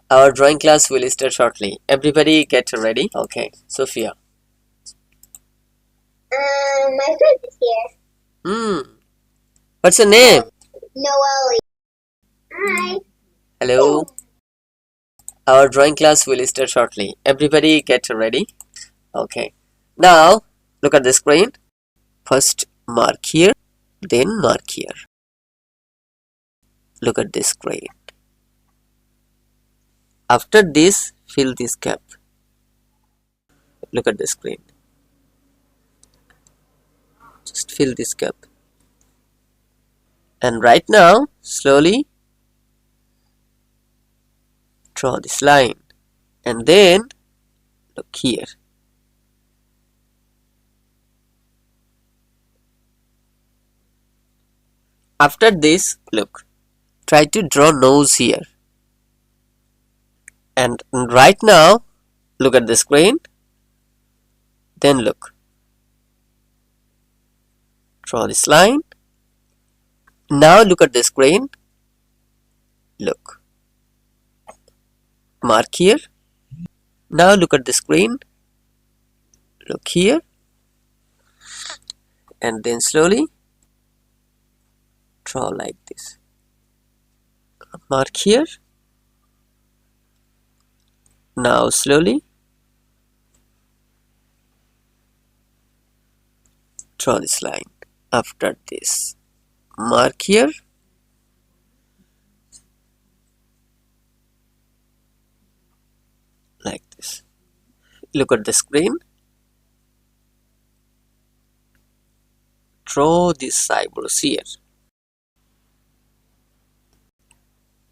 Our drawing class will start shortly. Everybody get ready. Okay, Sophia. My friend is here. What's your name? Noelle. Hi. Hello. Our drawing class will start shortly. Everybody get ready. Okay. Now, look at the screen. First mark here, then mark here. Look at this screen. After this, fill this gap. Look at the screen. Just fill this gap. And right now, slowly draw this line. And then, look here. After this, look. Try to draw nose here. And right now, look at the screen. Then look. Draw this line. Now look at the screen. Look. Mark here. Now look at the screen. Look here. And then slowly draw like this. Mark here. Now slowly draw this line. After this, mark here. Like this. Look at the screen. Draw these eyebrows here.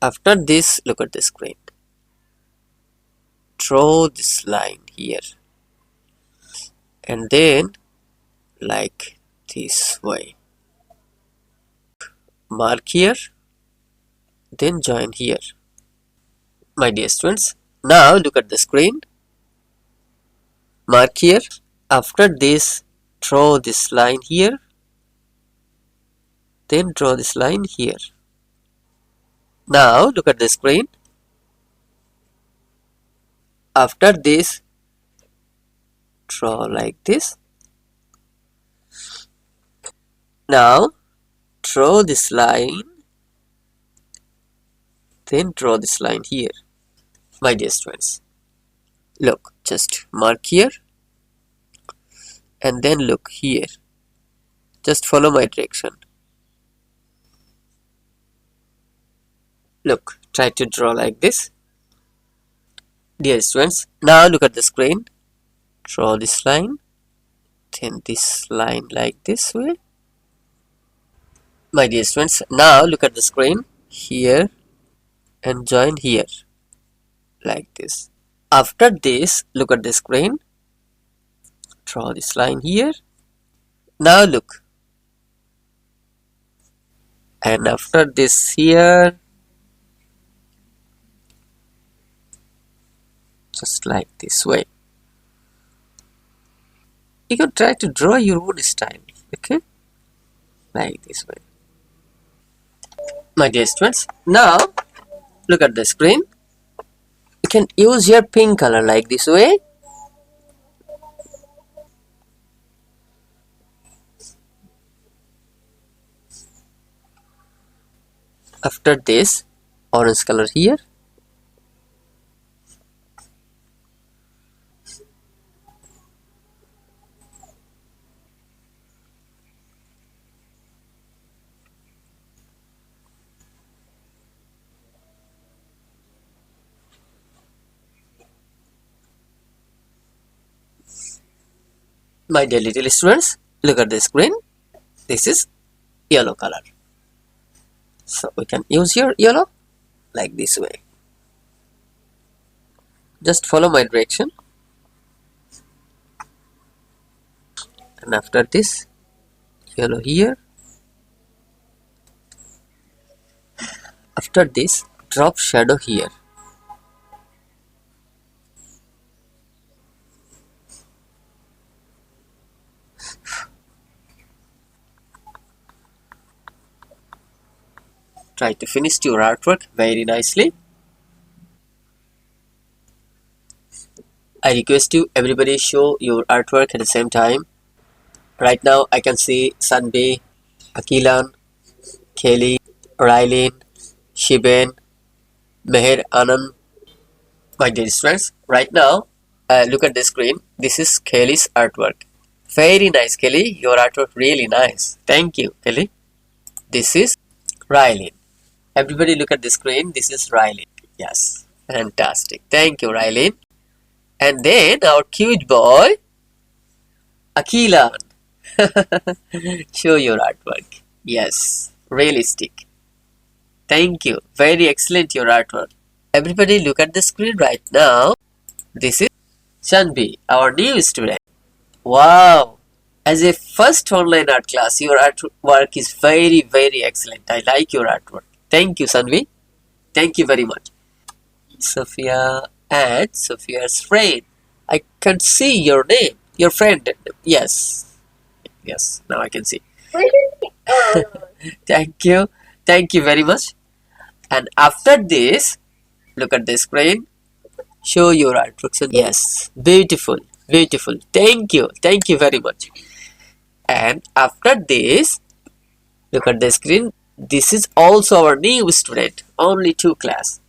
After this, look at the screen. Draw this line here. And then, like this way. Mark here. Then join here. My dear students, now look at the screen. Mark here. After this, draw this line here. Then draw this line here. Now look at the screen. After this, draw like this. Now draw this line. Then draw this line here. My dear students, look, just mark here. And then look here. Just follow my direction. Look, try to draw like this. Dear students, now look at the screen. Draw this line. Then this line like this way. My dear students, now look at the screen. Here and join here. Like this. After this, look at the screen. Draw this line here. Now look. And after this here, just like this way. You can try to draw your own style, okay? Like this way. My dear students, now look at the screen. You can use your pink color like this way. After this, orange color here. My dear little students, look at the screen. This is yellow color. So we can use your yellow like this way. Just follow my direction. And after this, yellow here. After this, drop shadow here. Try to finish your artwork very nicely. I request you, everybody show your artwork at the same time. Right now, I can see Sanbi, Akilan, Kelly, Rylin, Shiben, Meher, Anand, my dear friends. Right now, look at the screen. This is Kelly's artwork. Very nice, Kelly. Your artwork really nice. Thank you, Kelly. This is Rylin. Everybody look at the screen. This is Rylin. Yes, fantastic. Thank you, Rylin. And then our cute boy, Akilan. Show your artwork. Yes, realistic. Thank you. Very excellent your artwork. Everybody look at the screen right now. This is Shanbi, our new student. Wow. As a first online art class, your artwork is very, very excellent. I like your artwork. Thank you, Sanvi. Thank you very much. Sophia and Sophia's friend. I can see your name. Your friend. Yes. Yes, now I can see. Thank you. Thank you very much. And after this, look at the screen. Show your artworks. Yes, beautiful. Beautiful. Thank you. Thank you very much. And after this, look at the screen. This is also our new student. Only 2 class.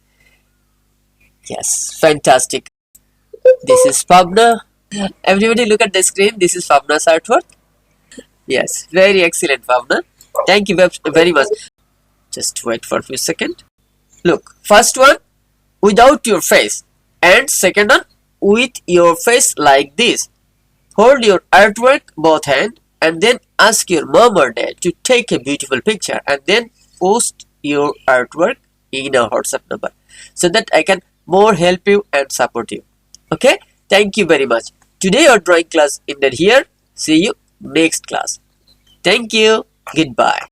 Yes, fantastic. This is Pabna. Everybody look at the screen. This is Pabna's artwork. Yes, very excellent, Pabna. Thank you very much. Just wait for a few seconds. Look, first one without your face, and second one with your face like this. Hold your artwork both hand and then ask your mom or dad to take a beautiful picture and then post your artwork in a WhatsApp number so that I can more help you and support you. Okay? Thank you very much. Today our drawing class ended here. See you next class. Thank you. Goodbye.